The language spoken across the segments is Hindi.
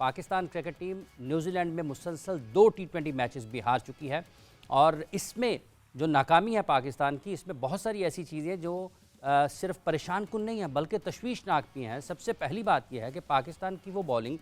पाकिस्तान क्रिकेट टीम न्यूजीलैंड में मुसलसल 2 T20 मैचेस भी हार चुकी है और इसमें जो नाकामी है पाकिस्तान की, इसमें बहुत सारी ऐसी चीज़ें जो सिर्फ परेशान कुन नहीं है बल्कि तशवीशनाक भी हैं। सबसे पहली बात यह है कि पाकिस्तान की वो बॉलिंग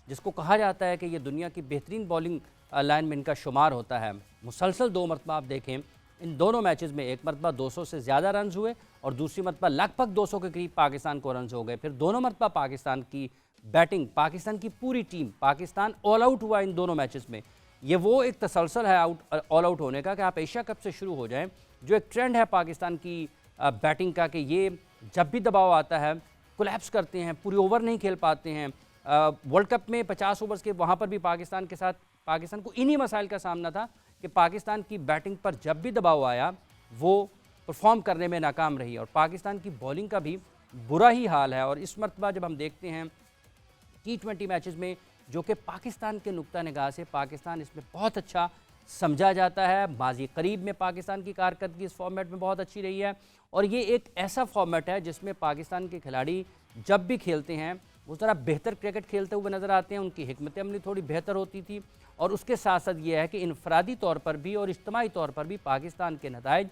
जिसको कहा जाता है कि ये दुनिया की बेहतरीन बॉलिंग लाइन में इनका शुमार होता है, मुसलसल 2 मरतबा आप देखें इन दोनों मैचेस में, एक मरतबा 200 से ज़्यादा रन हुए और दूसरी मरतबा लगभग 200 के करीब पाकिस्तान को रन हो गए। फिर दोनों मरतबा पाकिस्तान की बैटिंग, पाकिस्तान की पूरी टीम, पाकिस्तान ऑल आउट हुआ इन दोनों मैचेस में। ये वो एक तसलसल है ऑल आउट होने का कि आप एशिया कप से शुरू हो जाएं, जो एक ट्रेंड है पाकिस्तान की बैटिंग का कि ये जब भी दबाव आता है कोलैप्स करते हैं, पूरी ओवर नहीं खेल पाते हैं। वर्ल्ड कप में 50 ओवर्स के वहाँ पर भी पाकिस्तान के साथ पाकिस्तान को इन्हीं मसाइल का सामना था कि पाकिस्तान की बैटिंग पर जब भी दबाव आया वो परफॉर्म करने में नाकाम रही और पाकिस्तान की बॉलिंग का भी बुरा ही हाल है। और इस मरतबा जब हम देखते हैं T20 मैचेस में, जो कि पाकिस्तान के नुक्ता निगाह से पाकिस्तान इसमें बहुत अच्छा समझा जाता है, माजी करीब में पाकिस्तान की कारकर्दगी इस फॉर्मेट में बहुत अच्छी रही है और ये एक ऐसा फॉर्मेट है जिसमें पाकिस्तान के खिलाड़ी जब भी खेलते हैं वो ज़रा बेहतर क्रिकेट खेलते हुए नज़र आते हैं, उनकी हिकमत अमली थोड़ी बेहतर होती थी और उसके साथ साथ ये है कि इनफरादी तौर पर भी और इज्तिमाई तौर पर भी पाकिस्तान के नताइज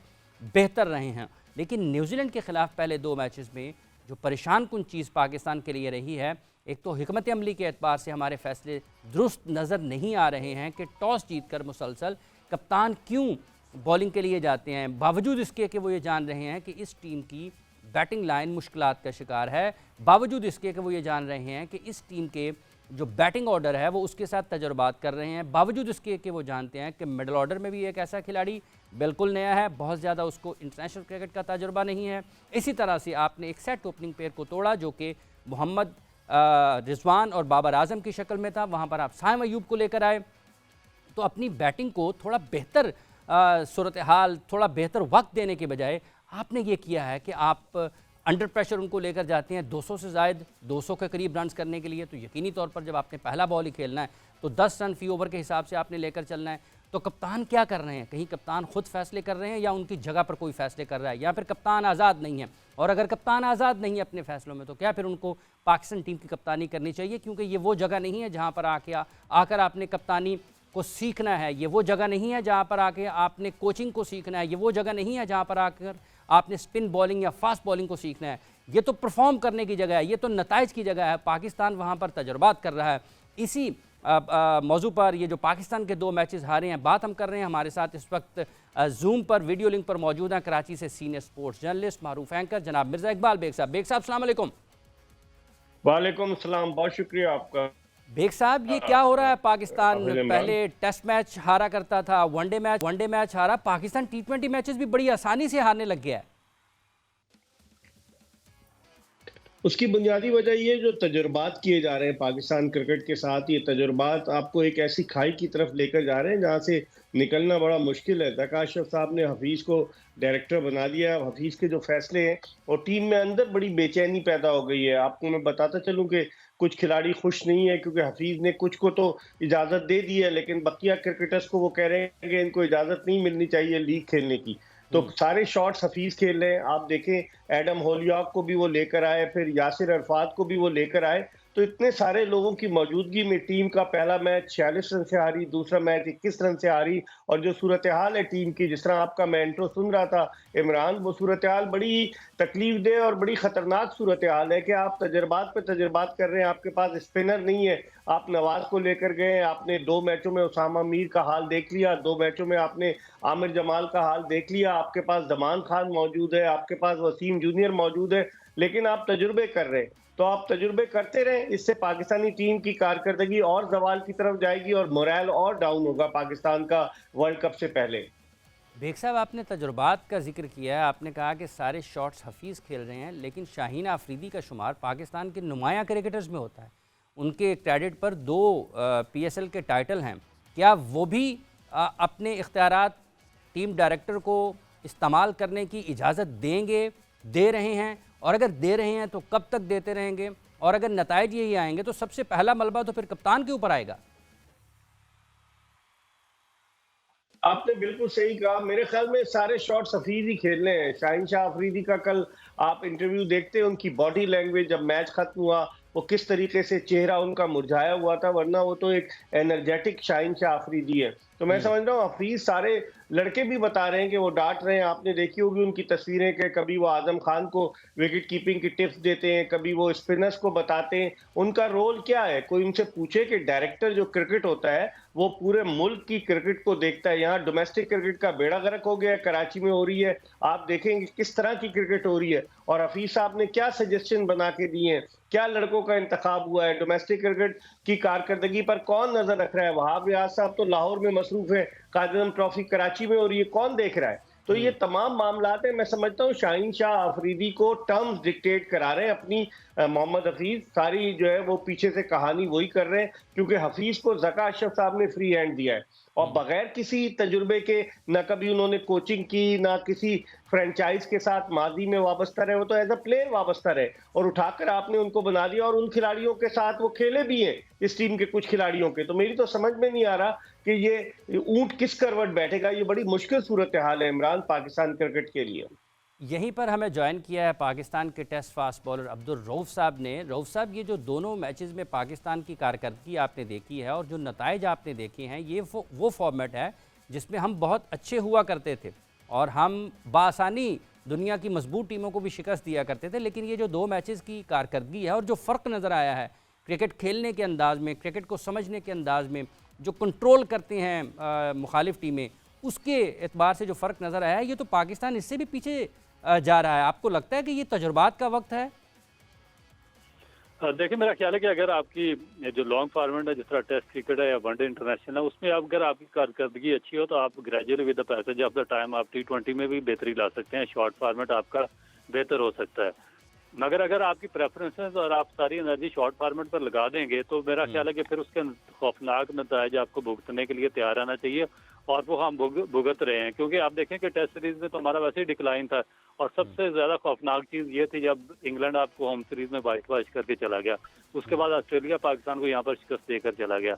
बेहतर रहे हैं। लेकिन न्यूजीलैंड के ख़िलाफ़ पहले 2 मैचेस में जो परेशान कुन चीज़ पाकिस्तान के लिए रही है, एक तो हिकमत अमली के एतबार से हमारे फैसले दुरुस्त नज़र नहीं आ रहे हैं कि टॉस जीत कर मुसलसल कप्तान क्यों बॉलिंग के लिए जाते हैं, बावजूद इसके कि वो ये जान रहे हैं कि इस टीम की बैटिंग लाइन मुश्किलात का शिकार है, बावजूद इसके कि वो ये जान रहे हैं कि इस टीम के जो बैटिंग ऑर्डर है वो उसके साथ तजुर्बात कर रहे हैं, बावजूद इसके कि वो जानते हैं कि मिडल ऑर्डर में भी एक ऐसा खिलाड़ी बिल्कुल नया है, बहुत ज़्यादा उसको इंटरनेशनल क्रिकेट का तजुर्बा नहीं है। इसी तरह से आपने एक सेट ओपनिंग पेयर को तोड़ा जो कि मोहम्मद रिजवान और बाबर आजम की शक्ल में था, वहाँ पर आप साइम अयूब को लेकर आए, तो अपनी बैटिंग को थोड़ा बेहतर सूरत हाल, थोड़ा बेहतर वक्त देने के बजाय आपने ये किया है कि आप अंडर प्रेशर उनको लेकर जाते हैं 200 से ज़ायद 200 के करीब रन्स करने के लिए। तो यकीनी तौर पर जब आपने पहला बॉल ही खेलना है तो 10 रन फी ओवर के हिसाब से आपने लेकर चलना है। तो कप्तान क्या कर रहे हैं? कहीं कप्तान खुद फैसले कर रहे हैं या उनकी जगह पर कोई फैसले कर रहा है, या फिर कप्तान आज़ाद नहीं है? और अगर कप्तान आज़ाद नहीं है अपने फैसलों में तो क्या फिर उनको पाकिस्तान टीम की कप्तानी करनी चाहिए? क्योंकि ये वो जगह नहीं है जहाँ पर आकर आपने कप्तानी को सीखना है, ये वो जगह नहीं है जहाँ पर आके आपने कोचिंग को सीखना है, ये वो जगह नहीं है जहाँ पर आकर आपने स्पिन बॉलिंग या फास्ट बॉलिंग को सीखना है। ये तो परफॉर्म करने की जगह है, ये तो नताइज की जगह है। पाकिस्तान वहाँ पर तजुर्बात कर रहा है। इसी मौजू पर ये जो पाकिस्तान के 2 मैचेस हारे हैं, बात हम कर रहे हैं। हमारे साथ इस वक्त जूम पर वीडियो लिंक पर मौजूद हैं कराची से सीनियर स्पोर्ट्स जर्नलिस्ट मारूफ एंकर जनाब मिर्ज़ा इकबाल बेग साहब। बेग साहब अस्सलाम वालेकुम। वालेकुम सलाम, बहुत शुक्रिया आपका। बेग साहब, ये क्या हो रहा है? पाकिस्तान हाफिज इमरान। पहले टेस्ट मैच हारा करता था, वनडे मैच हारा, पाकिस्तान T20 मैचेस भी बड़ी आसानी से हारने लग गया है। उसकी बुनियादी वजह ये जो तजुर्बात किए जा रहे हैं पाकिस्तान क्रिकेट के साथ, ये तजुर्बात आपको एक ऐसी खाई की तरफ लेकर जा रहे हैं जहाँ से निकलना बड़ा मुश्किल है। ज़का अशरफ साहब ने हफीज़ को डायरेक्टर बना दिया। हफीज़ के जो फैसले हैं और टीम में अंदर बड़ी बेचैनी पैदा हो गई है। आपको मैं बताता चलूँ कि कुछ खिलाड़ी खुश नहीं है क्योंकि हफीज़ ने कुछ को तो इजाज़त दे दी है, लेकिन बकिया क्रिकेटर्स को वो कह रहे हैं कि इनको इजाज़त नहीं मिलनी चाहिए लीग खेलने की। तो सारे शॉट्स हफीज खेल रहे हैं। आप देखें एडम होलियॉक को भी वो लेकर आए, फिर यासिर अरफात को भी वो लेकर आए। तो इतने सारे लोगों की मौजूदगी में टीम का पहला मैच 46 रन से हारी, दूसरा मैच 21 रन से हारी। और जो सूरत हाल है टीम की, जिस तरह आपका मैं इंट्रो सुन रहा था इमरान, वो सूरत हाल बड़ी तकलीफ दे और बड़ी खतरनाक सूरत हाल है कि आप तजर्बात पे तजर्बात कर रहे हैं, आपके पास स्पिनर नहीं है। आप नवाज को लेकर गए, आपने 2 मैचों में उसामा मीर का हाल देख लिया, 2 मैचों में आपने आमिर जमाल का हाल देख लिया, आपके पास जमान खान मौजूद है, आपके पास वसीम जूनियर मौजूद है, लेकिन आप तजुर्बे कर रहे हैं। तो आप तजुर्बे करते रहें, इससे पाकिस्तानी टीम की कारकर्दगी और जवाल की तरफ जाएगी और मोरल और डाउन होगा पाकिस्तान का वर्ल्ड कप से पहले। बेग साहब, आपने तजुर्बात का जिक्र किया है, आपने कहा कि सारे शॉट्स हफीज़ खेल रहे हैं, लेकिन शाहीन आफरीदी का शुमार पाकिस्तान के नुमाया क्रिकेटर्स में होता है। उनके क्रेडिट पर 2 PSL के टाइटल हैं। क्या वो भी अपने इख्तियारात टीम डायरेक्टर को इस्तेमाल करने की इजाज़त देंगे, दे रहे हैं? और अगर दे रहे हैं तो कब तक देते रहेंगे? और अगर नताइज यही आएंगे तो सबसे पहला मलबा तो फिर कप्तान के ऊपर आएगा। आपने बिल्कुल सही कहा। मेरे ख्याल में सारे शॉट्स हफीज ही खेलने हैं। शाहीन शाह अफरीदी का कल आप इंटरव्यू देखते हैं, उनकी बॉडी लैंग्वेज जब मैच खत्म हुआ, वो किस तरीके से चेहरा उनका मुरझाया हुआ था, वरना वो तो एक एनर्जेटिक शाहिनशाह अफरीदी है। तो मैं हुँ। समझ रहा हूँ हफीज सारे लड़के भी बता रहे हैं कि वो डांट रहे हैं। आपने देखी होगी उनकी तस्वीरें कि कभी वो आजम खान को विकेट कीपिंग की टिप्स देते हैं, कभी वो स्पिनर्स को बताते हैं। उनका रोल क्या है? कोई उनसे पूछे कि डायरेक्टर जो क्रिकेट होता है वो पूरे मुल्क की क्रिकेट को देखता है। यहाँ डोमेस्टिक क्रिकेट का बेड़ा गर्क हो गया है, कराची में हो रही है। आप देखेंगे किस तरह की क्रिकेट हो रही है। और हफीज साहब ने क्या सजेशन बना के दिए हैं, क्या लड़कों का इंतखाब हुआ है, डोमेस्टिक क्रिकेट की कारकर्दगी पर कौन नजर रख रहा है? वहाब रियाज साहब तो लाहौर में मसरूफ है, कादिरम ट्रॉफी कराची में हो रही है, कौन देख रहा है? तो ये हुँ। तमाम मामलात हैं। मैं समझता हूँ शाहीन शाह अफरीदी को टर्म्स डिक्टेट करा रहे हैं अपनी मोहम्मद हफीज सारी जो है वो पीछे से कहानी वही कर रहे हैं, क्योंकि हफीज को जका अशरफ साहब ने फ्री हैंड दिया है और हुँ। बगैर किसी तजुर्बे के, ना कभी उन्होंने कोचिंग की, ना किसी फ्रेंचाइज के साथ माजी में वाबस्ता रहे। वो तो एज अ प्लेयर वाबस्ता रहे और उठाकर आपने उनको बना दिया और उन खिलाड़ियों के साथ वो खेले भी हैं, इस टीम के कुछ खिलाड़ियों के। तो मेरी तो समझ में नहीं आ रहा कि ये ऊंट किस करवट बैठेगा। ये बड़ी मुश्किल सूरत हाल है इमरान, पाकिस्तान क्रिकेट के लिए। यहीं पर हमें ज्वाइन किया है पाकिस्तान के test fast bowler Abdul Rauf साहब ने। रऊफ साहब, ये जो दोनों मैचेस में पाकिस्तान की कारकर्दगी आपने देखी है और जो नताइज आपने देखे हैं, ये वो फॉर्मेट है जिसमें हम बहुत अच्छे हुआ करते थे और हम बासानी दुनिया की मजबूत टीमों को भी शिकस्त दिया करते थे। लेकिन ये जो दो मैचेस की कारकर्दगी है और जो फ़र्क नज़र आया है क्रिकेट खेलने के अंदाज में, क्रिकेट को समझने के अंदाज में, जो कंट्रोल करते हैं मुखालिफ टीमें, उसके एतबार से जो फ़र्क नज़र आया है, ये तो पाकिस्तान इससे भी पीछे जा रहा है। आपको लगता है कि ये तजुर्बात का वक्त है? देखिए, मेरा ख्याल है कि अगर आपकी जो लॉन्ग फॉर्मेट है, जिस तरह टेस्ट क्रिकेट है या वनडे इंटरनेशनल है, उसमें अगर आपकी कारकर्दगी अच्छी हो तो आप gradually with the passage of the time आप T20 में भी बेहतरी ला सकते हैं। शॉर्ट फॉर्मेट आपका बेहतर हो सकता है। मगर अगर आपकी प्रेफरेंसेस और आप सारी एनर्जी शॉर्ट फॉर्मेट पर लगा देंगे तो मेरा हम्म। ख्याल है कि फिर उसके खौफनाक नतीजे आपको भुगतने के लिए तैयार आना चाहिए और वो हम भुगत रहे हैं। क्योंकि आप देखें कि टेस्ट सीरीज में तो हमारा वैसे ही डिक्लाइन था और सबसे ज्यादा खौफनाक चीज ये थी जब इंग्लैंड आपको होम सीरीज में वाइट वॉश करके चला गया। उसके बाद ऑस्ट्रेलिया पाकिस्तान को यहाँ पर शिकस्त देकर चला गया।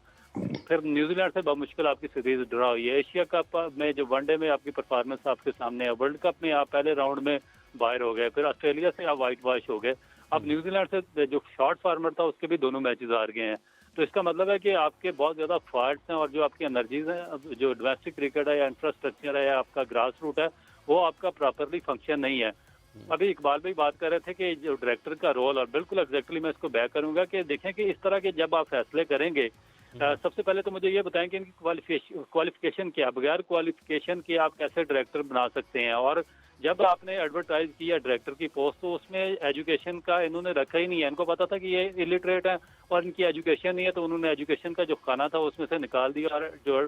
फिर न्यूजीलैंड से बहुत मुश्किल आपकी सीरीज ड्रा हुई है। एशिया कप में जो वनडे में आपकी परफॉर्मेंस आपके सामने है, वर्ल्ड कप में आप पहले राउंड में बाहर हो गए, फिर ऑस्ट्रेलिया से आप वाइट वॉश हो गए। अब न्यूजीलैंड से जो शॉर्ट फॉर्मेट था उसके भी दोनों मैचेस हार गए हैं। तो इसका मतलब है कि आपके बहुत ज्यादा फॉल्ट्स हैं और जो आपकी एनर्जीज हैं, जो डोमेस्टिक क्रिकेट है या इंफ्रास्ट्रक्चर है या आपका ग्रास रूट है, वो आपका प्रॉपरली फंक्शन नहीं है। अभी इकबाल भाई बात कर रहे थे कि जो डायरेक्टर का रोल, और बिल्कुल एग्जैक्टली मैं इसको बैक करूंगा कि देखें कि इस तरह के जब आप फैसले करेंगे, सबसे पहले तो मुझे ये बताएं कि इनकी क्वालिफिकेशन क्या, बगैर क्वालिफिकेशन के आप कैसे डायरेक्टर बना सकते हैं। और जब आपने एडवर्टाइज किया डायरेक्टर की पोस्ट तो उसमें एजुकेशन का इन्होंने रखा ही नहीं है। इनको पता था कि ये इलिटरेट है और इनकी एजुकेशन नहीं है, तो उन्होंने एजुकेशन का जो खाना था उसमें से निकाल दिया और जो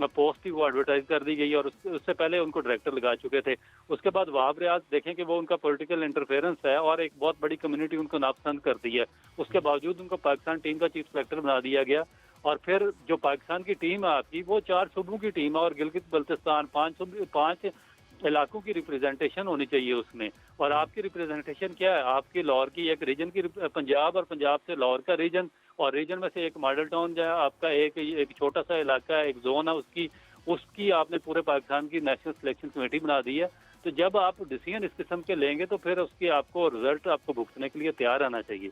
पोस्ट थी वो एडवर्टाइज कर दी गई और उससे पहले उनको डायरेक्टर लगा चुके थे। उसके बाद वहाब रियाज देखें कि वो उनका पॉलिटिकल इंटरफेरेंस है और एक बहुत बड़ी कम्युनिटी उनको नापसंद करती है। उसके बावजूद उनको पाकिस्तान टीम का चीफ सेलेक्टर बना दिया गया। और फिर जो पाकिस्तान की टीम है आपकी, वो 4 सूबों की टीम है और गिलगित बल्तिस्तान 5 इलाकों की रिप्रेजेंटेशन होनी चाहिए उसमें। और आपकी रिप्रेजेंटेशन क्या है? आपकी लाहौर की एक रीजन की पंजाब और पंजाब से लाहौर का रीजन और रीजन में से एक मॉडल टाउन जो है आपका, एक छोटा सा इलाका है, एक जोन है, उसकी आपने पूरे पाकिस्तान की नेशनल सिलेक्शन कमेटी बना दी है। तो जब आप डिसीजन इस किस्म के लेंगे तो फिर उसकी आपको रिजल्ट आपको भुगतने के लिए तैयार आना चाहिए।